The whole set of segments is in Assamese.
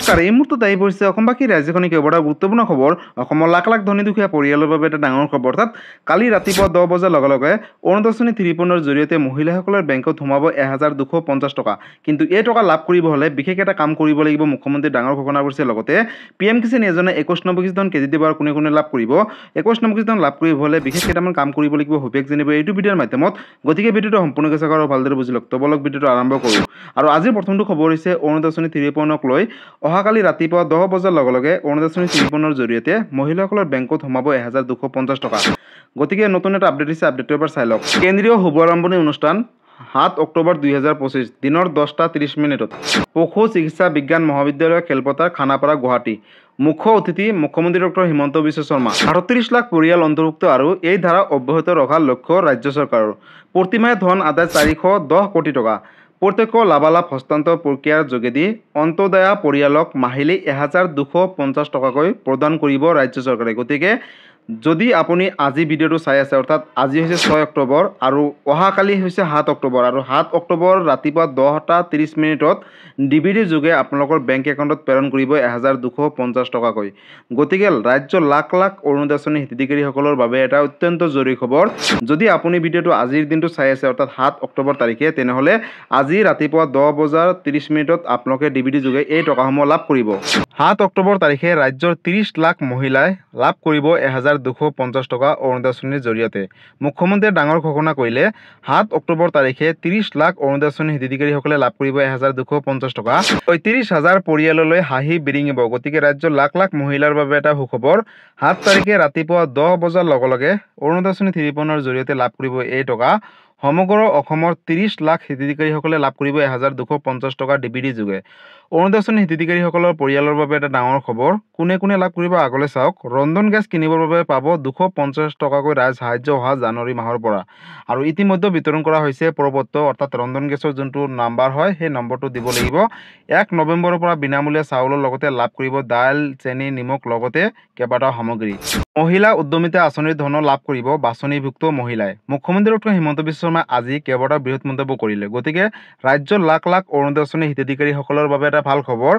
নমস্কাৰ, এই মুহূৰ্তত আহি পৰিছে অসমবাসী ৰাজ্যখনে কেইবাটাও গুৰুত্বপূৰ্ণ খবৰ। অসমৰ লাখ লাখ ধনী দুখীয়া পৰিয়ালৰ বাবে এটা ডাঙৰ খবৰ। অৰ্থাৎ কালি ৰাতিপুৱা 10 বজাৰ লগে লগে অৰুণোদয় আঁচনি 3.0 জৰিয়তে মহিলাসকলৰ বেংকত সোমাব 1250 টকা। কিন্তু এই টকা লাভ কৰিব হ'লে বিশেষ এটা কাম কৰিব লাগিব। মুখ্যমন্ত্ৰী ডাঙৰ ঘোষণা কৰিছে। লগতে PM কিষাণ যোজনা 21 নম্বৰ কিস্তিত কেজি দিব আৰু কোনে লাভ কৰিব। 21 নম্বৰ কিস্তিত লাভ কৰিব হ'লে বিশেষ কেইটামান কাম কৰিব লাগিব। হুবেক জানিব এইটো ভিডিঅ'ৰ মাধ্যমত। গতিকে ভিডিঅ'টো সম্পূৰ্ণকৈ চাওক আৰু ভালদৰে বুজি লওক। তবলক ভিডিঅ'টো আৰম্ভ কৰোঁ। আৰু আজিৰ প্ৰথমটো খবৰ হৈছে অৰুণোদয় আঁচনি 3.0ক লৈ। অহাকালি ৰাতিপুৱা 10 বজাৰ লগে লগে অৰুণোদয় আঁচনি 3.0ৰ জৰিয়তে মহিলাসকলৰ বেংকত সোমাব 1250 টকা। গতিকে নতুন এটা আপডেট দিছে, আপডেটটো এবাৰ চাই লওক। কেন্দ্ৰীয় শুভাৰম্ভণি অনুষ্ঠান 7 অক্টোবৰ 2025 দিনৰ 10:30 পশু চিকিৎসা বিজ্ঞান মহাবিদ্যালয় খেলপথাৰ খানাপাৰা গুৱাহাটী। মুখ্য অতিথি মুখ্যমন্ত্ৰী ডক্টৰ হিমন্ত বিশ্ব শৰ্মা। 38 লাখ পৰিয়াল অন্তৰ্ভুক্ত আৰু এই ধাৰা অব্যাহত ৰখাৰ লক্ষ্য ৰাজ্য চৰকাৰৰ। প্ৰতিমাহে ধন আদায় 410 কোটি টকা। প্ৰত্যক্ষ লাভালাভ হস্তান্তৰ প্ৰক্ৰিয়াৰ যোগেদি অন্তদয়া পৰিয়ালক মাহিলী 1250 টকাকৈ প্ৰদান কৰিব ৰাজ্য চৰকাৰে। গতিকে যদি আপুনি আজি ভিডিঅ'টো চাই আছে, অৰ্থাৎ আজি হৈছে 6 অক্টোবৰ আৰু অহাকালি হৈছে 7 অক্টোবৰ, আৰু 7 অক্টোবৰ ৰাতিপুৱা 10:30 DBD যোগে আপোনালোকৰ বেংক একাউণ্টত প্ৰেৰণ কৰিব 1250 টকাকৈ। গতিকে ৰাজ্যৰ লাখ লাখ অৰুণোদয় আঁচনি হিতাধিকাৰীসকলৰ বাবে এটা অত্যন্ত জৰুৰী খবৰ। যদি আপুনি ভিডিঅ'টো আজিৰ দিনটো চাই আছে, অৰ্থাৎ 7 অক্টোবৰ তাৰিখে, তেনেহ'লে আজি ৰাতিপুৱা 10:30 আপোনালোকে DBD যোগে এই টকাসমূহ লাভ কৰিব। 7 অক্টোবৰ তাৰিখে ৰাজ্যৰ 30 লাখ মহিলাই লাভ কৰিব 1250 টকা অৰুণোদয় আঁচনিৰ জৰিয়তে। মুখ্যমন্ত্ৰীয়ে ডাঙৰ ঘোষণা কৰিলে 7 অক্টোবৰ তাৰিখে 30 লাখ অৰুণোদয় আঁচনি হিতাধিকাৰীসকলে লাভ কৰিব 1250 টকা। 35,000 পৰিয়াললৈ হাঁহি বিৰিঙিব। গতিকে ৰাজ্যৰ লাখ লাখ মহিলাৰ বাবে এটা সুখবৰ। 7 তাৰিখে ৰাতিপুৱা 10 বজাৰ লগে লগে অৰুণোদয় আঁচনি 3.0ৰ জৰিয়তে লাভ কৰিব এই টকা। সমগ্ৰ অসমৰ 30 লাখ হিতাধিকাৰীসকলে লাভ কৰিব 1250 টকা DBD যোগে। অৰুণোদয় আঁচনি হিতাধিকাৰীসকলৰ পৰিয়ালৰ বাবে এটা ডাঙৰ খবৰ। কোনে কোনে লাভ কৰিব আগলৈ চাওক। ৰন্ধন গেছ কিনিবৰ বাবে পাব 250 টকাকৈ ৰাইজ সাহায্য অহা জানুৱাৰী মাহৰ পৰা। আৰু ইতিমধ্যে বিতৰণ কৰা হৈছে প্ৰপত্ৰ, অৰ্থাৎ ৰন্ধন গেছৰ যোনটো নাম্বাৰ হয় সেই নম্বৰটো দিব লাগিব। 1 নৱেম্বৰৰ পৰা বিনামূলীয়া চাউলৰ লগতে লাভ কৰিব দাইল, চেনি, নিমখ লগতে কেইবাটাও সামগ্ৰী। মহিলা উদ্যমিতা আঁচনিৰ ধন লাভ কৰিব বাছনিভুক্ত মহিলাই। মুখ্যমন্ত্ৰী ডক্টৰ হিমন্ত বিশ্ব শৰ্মাই আজি কেইবাটাও বৃহৎ মন্তব্য কৰিলে। গতিকে ৰাজ্যৰ লাখ লাখ অৰুণোদয় আঁচনি হিতাধিকাৰীসকলৰ বাবে এটা ভাল খবৰ।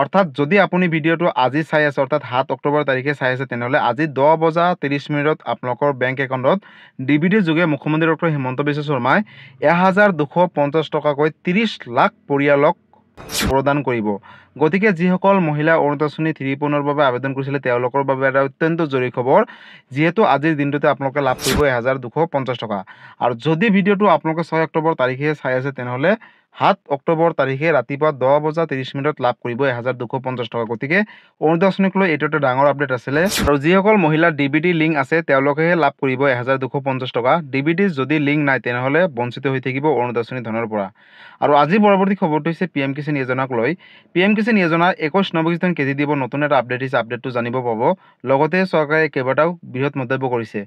অৰ্থাৎ যদি আপুনি ভিডিঅ'টো আজি চাই আছে, অৰ্থাৎ 7 অক্টোবৰ তাৰিখে চাই আছে, তেনেহ'লে আজি 10:30 আপোনালোকৰ বেংক একাউণ্টত DBD যোগে মুখ্যমন্ত্ৰী ডক্টৰ হিমন্ত বিশ্ব শৰ্মাই 1250 টকাকৈ 30 লাখ পৰিয়ালক প্ৰদান কৰিব। গতিকে যিসকল মহিলা অৰুণোদয় আঁচনি 3.0ৰ বাবে আবেদন কৰিছিলে তেওঁলোকৰ বাবে এটা অত্যন্ত জৰুৰী খবৰ, যিহেতু আজিৰ দিনটোতে আপোনালোকে লাভ কৰিব 1250 টকা। আৰু যদি ভিডিঅ'টো আপোনালোকে 6 অক্টোবৰ তাৰিখে চাই আছে, তেনেহ'লে 7 অক্টোবৰ তাৰিখে ৰাতিপুৱা 10:30 লাভ কৰিব 1250 টকা। গতিকে অৰুণোদয় আঁচনিক লৈ এইটো এটা ডাঙৰ আপডেট আছিলে। আৰু যিসকল মহিলাৰ DBD লিংক আছে তেওঁলোকেহে লাভ কৰিব 1250 টকা। DBD যদি লিংক নাই তেনেহ'লে বঞ্চিত হৈ থাকিব অৰুণোদয় আঁচনি ধনৰ পৰা। আৰু আজি পৰৱৰ্তী খবৰটো হৈছে PM কিষাণ যোজনাক লৈ। PM কিষাণ যোজনাৰ 21 নম্বৰ কিস্তিত কেজি দিব নতুন এটা আপডেট দিছে। আপডেটটো জানিব পাব। লগতে চৰকাৰে কেইবাটাও বৃহৎ মন্তব্য কৰিছে।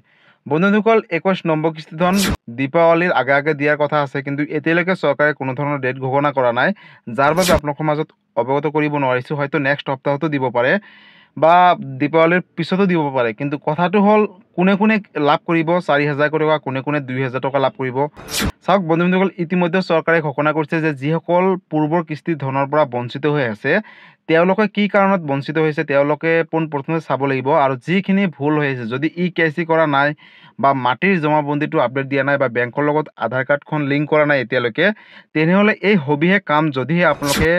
বন্ধুসকল, 21 নম্বৰ কিস্তিখন দীপাৱলীৰ আগে আগে দিয়াৰ কথা আছে, কিন্তু এতিয়ালৈকে চৰকাৰে কোনো ধৰণৰ ডেট ঘোষণা কৰা নাই, যাৰ বাবে আপোনালোকৰ মাজত অৱগত কৰিব নোৱাৰিছোঁ। হয়তো নেক্সট সপ্তাহতো দিব পাৰে বা দীপাৱলীৰ পিছতো দিব পাৰে। কিন্তু কথাটো হ'ল কোনে কোনে লাভ কৰিব 4,000 টকা, কোনে কোনে 2,000 টকা লাভ কৰিব। চাওক বন্ধুসকল, ইতিমধ্যে চৰকাৰে ঘোষণা কৰিছে যে যিসকল পূৰ্বৰ কিস্তিৰ ধনৰ পৰা বঞ্চিত হৈ আছে তেওঁলোকে কি কাৰণত বঞ্চিত হৈছে তেওঁলোকে পোনপ্ৰথমে চাব লাগিব। আৰু যিখিনি ভুল হৈ আছে, যদি EKYC কৰা নাই বা মাটিৰ জমাবন্দীটো আপডেট দিয়া নাই বা বেংকৰ লগত আধাৰ কাৰ্ডখন লিংক কৰা নাই এতিয়ালৈকে, তেনেহ'লে এই সবিশেষ কাম যদিহে আপোনালোকে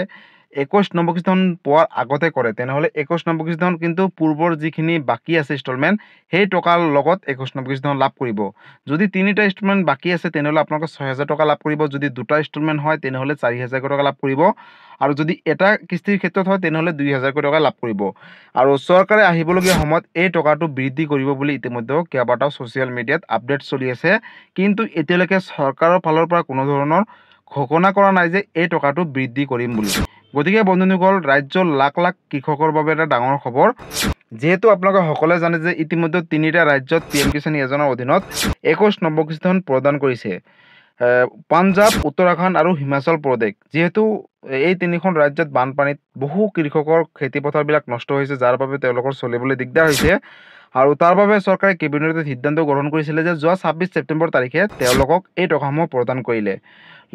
21 নম্বৰ কিস্তিখন পোৱাৰ আগতে কৰে, তেনেহ'লে 21 নম্বৰ কিস্তিখন কিন্তু পূৰ্বৰ যিখিনি বাকী আছে ইনষ্টলমেণ্ট, সেই টকাৰ লগত 21 নম্বৰ কিস্তিখন লাভ কৰিব। যদি 3টা ইনষ্টলমেণ্ট বাকী আছে তেনেহ'লে আপোনালোকে 6,000 টকা লাভ কৰিব। যদি 2টা ইনষ্টলমেণ্ট হয় তেনেহ'লে 4,000 টকা লাভ কৰিব। আৰু যদি এটা কিস্তিৰ ক্ষেত্ৰত হয় তেনেহ'লে 2,000 টকা লাভ কৰিব। আৰু চৰকাৰে আহিবলগীয়া সময়ত এই টকাটো বৃদ্ধি কৰিব বুলি ইতিমধ্যে কেইবাটাও ছ'চিয়েল মিডিয়াত আপডেট চলি আছে। কিন্তু এতিয়ালৈকে চৰকাৰৰ ফালৰ পৰা কোনো ধৰণৰ ঘোষণা কৰা নাই যে এই টকাটো বৃদ্ধি কৰিম বুলি। গতিকে বন্ধুসকল, ৰাজ্যৰ লাখ লাখ কৃষকৰ বাবে এটা ডাঙৰ খবৰ। যিহেতু আপোনালোকে সকলোৱে জানে যে ইতিমধ্যে 3টা ৰাজ্যত PM কিষাণ যোজনাৰ অধীনত 21 নম্বৰ কিস্তিখন প্ৰদান কৰিছে। পাঞ্জাৱ, উত্তৰাখণ্ড আৰু হিমাচল প্ৰদেশ। যিহেতু এই তিনিখন ৰাজ্যত বানপানীত বহু কৃষকৰ খেতিপথাৰবিলাক নষ্ট হৈছে, যাৰ বাবে তেওঁলোকৰ চলিবলৈ দিগদাৰ হৈছে। আৰু তাৰ বাবে চৰকাৰে কেবিনেটত সিদ্ধান্ত গ্ৰহণ কৰিছিলে যে যোৱা 26 ছেপ্টেম্বৰ তাৰিখে তেওঁলোকক এই টকাসমূহ প্ৰদান কৰিলে।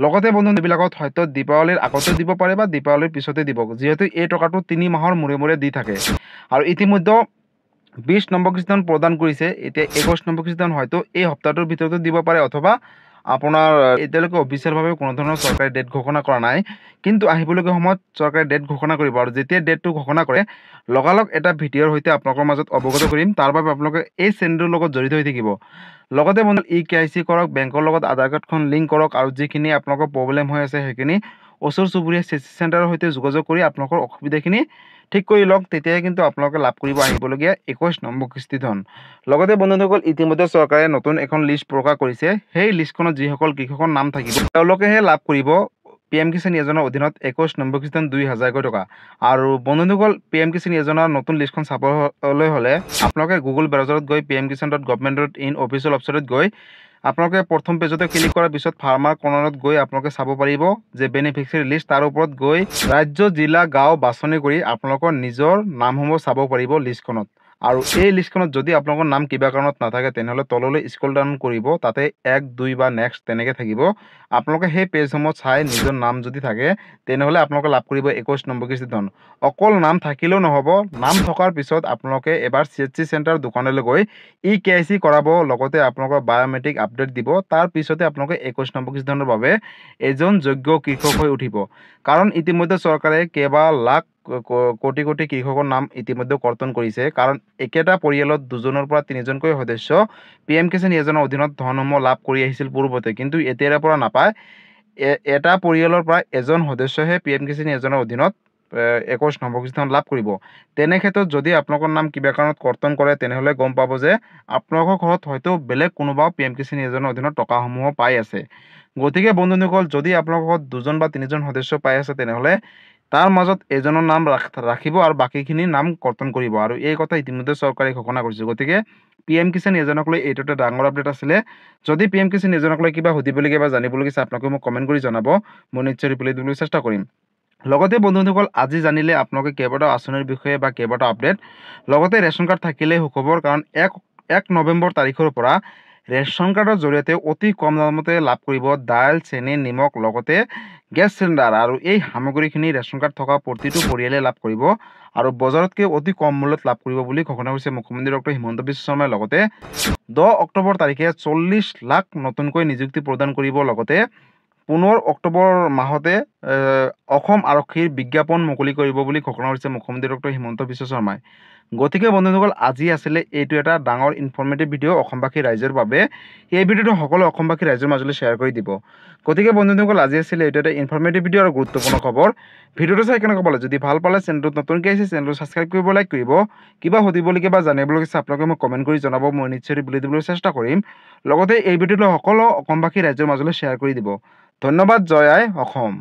লগতে বন্ধু এইবিলাকত হয়তো দীপাৱলীৰ আগতে দিব পাৰে বা দীপাৱলীৰ পিছতে দিব, যিহেতু এই টকাটো 3 মাহৰ মূৰে মূৰে দি থাকে। আৰু ইতিমধ্যে 20 নম্বৰ কিস্তিখন প্ৰদান কৰিছে। এতিয়া 21 নম্বৰ কিস্তিখন হয়তো এই সপ্তাহটোৰ ভিতৰতে দিব পাৰে, অথবা আপোনাৰ এতিয়ালৈকে অফিচিয়েলভাৱে কোনো ধৰণৰ চৰকাৰী ডেট ঘোষণা কৰা নাই, কিন্তু আহিবলগীয়া সময়ত চৰকাৰে ডেট ঘোষণা কৰিব। আৰু যেতিয়া ডেটটো ঘোষণা কৰে লগালগ এটা ভিডিঅ'ৰ সৈতে আপোনালোকৰ মাজত অৱগত কৰিম। তাৰ বাবে আপোনালোকে এই চেনেলটোৰ লগত জড়িত হৈ থাকিব। লগতে বন্ধু KYC কৰক, বেংকৰ লগত আধাৰ কাৰ্ডখন লিংক কৰক, আৰু যিখিনি আপোনালোকৰ প্ৰব্লেম হৈ আছে সেইখিনি ওচৰ চুবুৰীয়া CC চেণ্টাৰৰ সৈতে যোগাযোগ কৰি আপোনালোকৰ অসুবিধাখিনি ঠিক কৰি লওক। তেতিয়াই কিন্তু আপোনালোকে লাভ কৰিব আহিবলগীয়া 21 নম্বৰ কিস্তি ধন। লগতে বন্ধুসকল ইতিমধ্যে চৰকাৰে নতুন এখন লিষ্ট প্ৰকাশ কৰিছে। সেই লিষ্টখনত যিসকল কৃষকৰ নাম থাকিব তেওঁলোকেহে লাভ কৰিব PM কিষাণ যোজনাৰ অধীনত 21 নম্বৰ কিস্তি 2,000কৈ টকা। আৰু বন্ধুসকল PM কিষাণ যোজনাৰ নতুন লিষ্টখন চাবলৈ হ'লে আপোনালোকে গুগল ব্ৰাউজাৰত গৈ pmkisan.government.in অফিচিয়েল ৱেবছাইটত গৈ আপোনালোকে প্ৰথম পেজতে ক্লিক কৰাৰ পিছত ফাৰ্মাৰ কৰ্ণাৰত গৈ আপোনালোকে চাব পাৰিব যে বেনিফিচিয়াৰী লিষ্ট। তাৰ ওপৰত গৈ ৰাজ্য, জিলা, গাঁও বাছনি কৰি আপোনালোকৰ নিজৰ নামসমূহ চাব পাৰিব লিষ্টখনত। আৰু এই লিষ্টখনত যদি আপোনালোকৰ নাম কিবা কাৰণত নাথাকে তেনেহ'লে তললৈ স্ক্ৰল ডাউন কৰিব, তাতে 1, 2 বা নেক্সট তেনেকৈ থাকিব। আপোনালোকে সেই পেজসমূহ চাই নিজৰ নাম যদি থাকে তেনেহ'লে আপোনালোকে লাভ কৰিব 21 নম্বৰ কিস্তি ধন। অকল নাম থাকিলেও নহ'ব, নাম থকাৰ পিছত আপোনালোকে এবাৰ CHC চেণ্টাৰ দোকানলৈ গৈ KYC কৰাব, লগতে আপোনালোকৰ বায়'মেট্ৰিক আপডেট দিব। তাৰ পিছতে আপোনালোকে 21 নম্বৰ কিস্তি ধনৰ বাবে এজন যোগ্য কৃষক হৈ উঠিব। কাৰণ ইতিমধ্যে চৰকাৰে কেইবা লাখ কোটি কোটি কৃষকৰ নাম ইতিমধ্যে কৰ্তন কৰিছে। কাৰণ একেটা পৰিয়ালত 2জনৰ পৰা 3জনকৈ সদস্য PM কিষাণ যোজনাৰ অধীনত ধনসমূহ লাভ কৰি আহিছিল পূৰ্বতে, কিন্তু এতিয়াৰ পৰা নাপায়। এটা পৰিয়ালৰ পৰা এজন সদস্যহে PM কিষাণ যোজনাৰ অধীনত 21 নম্বৰ কিস্তি ধন লাভ কৰিব। তেনে ক্ষেত্ৰত যদি আপোনালোকৰ নাম কিবা কাৰণত কৰ্তন কৰে তেনেহ'লে গম পাব যে আপোনালোকৰ ঘৰত হয়তো বেলেগ কোনোবা PM কিষাণ যোজনাৰ অধীনত টকাসমূহ পাই আছে। গতিকে বন্ধুসকল যদি আপোনালোকৰ ঘৰত 2জন বা 3জন সদস্য পাই আছে তেনেহ'লে তাৰ মাজত এজনৰ নাম ৰাখিব আৰু বাকীখিনিৰ নাম কৰ্তন কৰিব। আৰু এই কথা ইতিমধ্যে চৰকাৰে ঘোষণা কৰিছে। গতিকে PM কিষাণ যোজনাক লৈ এইটো এটা ডাঙৰ আপডেট আছিলে। যদি PM কিষাণ যোজনাক লৈ কিবা সুধিবলগীয়া বা জানিবলগীয়া আছে আপোনালোকে মোক কমেণ্ট কৰি জনাব, মই নিশ্চয় ৰিপ্লাই দিবলৈ চেষ্টা কৰিম। লগতে বন্ধুসকল আজি জানিলে আপোনালোকে কেইবাটাও আঁচনিৰ বিষয়ে বা কেইবাটাও আপডেট। লগতে ৰেচন কাৰ্ড থাকিলে সুখবৰ, কাৰণ 1 নৱেম্বৰ তাৰিখৰ পৰা ৰেচন কাৰ্ডৰ জৰিয়তে অতি কম দামতে লাভ কৰিব দাইল, চেনি, নিমখ, লগতে গেছ চিলিণ্ডাৰ। আৰু এই সামগ্ৰীখিনি ৰেচন কাৰ্ড থকা প্ৰতিটো পৰিয়ালে লাভ কৰিব আৰু বজাৰতকৈ অতি কম মূল্যত লাভ কৰিব বুলি ঘোষণা কৰিছে মুখ্যমন্ত্ৰী ডক্টৰ হিমন্ত বিশ্ব শৰ্মাই। লগতে 10 অক্টোবৰ তাৰিখে 40 লাখ নতুনকৈ নিযুক্তি প্ৰদান কৰিব। লগতে 15 অক্টোবৰ মাহতে অসম আৰক্ষীৰ বিজ্ঞাপন মুকলি কৰিব বুলি ঘোষণা কৰিছে মুখ্যমন্ত্ৰী ডক্টৰ হিমন্ত বিশ্ব শৰ্মাই। গতিকে বন্ধুসকল আজি আছিলে এইটো এটা ডাঙৰ ইনফৰ্মেটিভ ভিডিঅ' অসমবাসী ৰাইজৰ বাবে। এই ভিডিঅ'টো সকলো অসমবাসী ৰাইজৰ মাজলৈ শ্বেয়াৰ কৰি দিব। গতিকে বন্ধুসকল আজি আছিলে এইটো এটা ইনফৰ্মেটিভ ভিডিঅ' আৰু গুৰুত্বপূৰ্ণ খবৰ। ভিডিঅ'টো চাই কেনেকুৱা পালে? যদি ভাল পালে চেনেলটোত নতুনকৈ আহিছে চেনেলটো ছাবস্ক্ৰাইব কৰিব, লাইক কৰিব। কিবা সুধিবলগীয়া বা জানিবলগীয়া আছে আপোনালোকে মোক কমেণ্ট কৰি জনাব, মই নিশ্চয় ৰিপ্লাই দিবলৈ চেষ্টা কৰিম। লগতে এই ভিডিঅ'টো সকলো অসমবাসী ৰাইজৰ মাজলৈ শ্বেয়াৰ কৰি দিব। ধন্যবাদ। জয় আই অসম।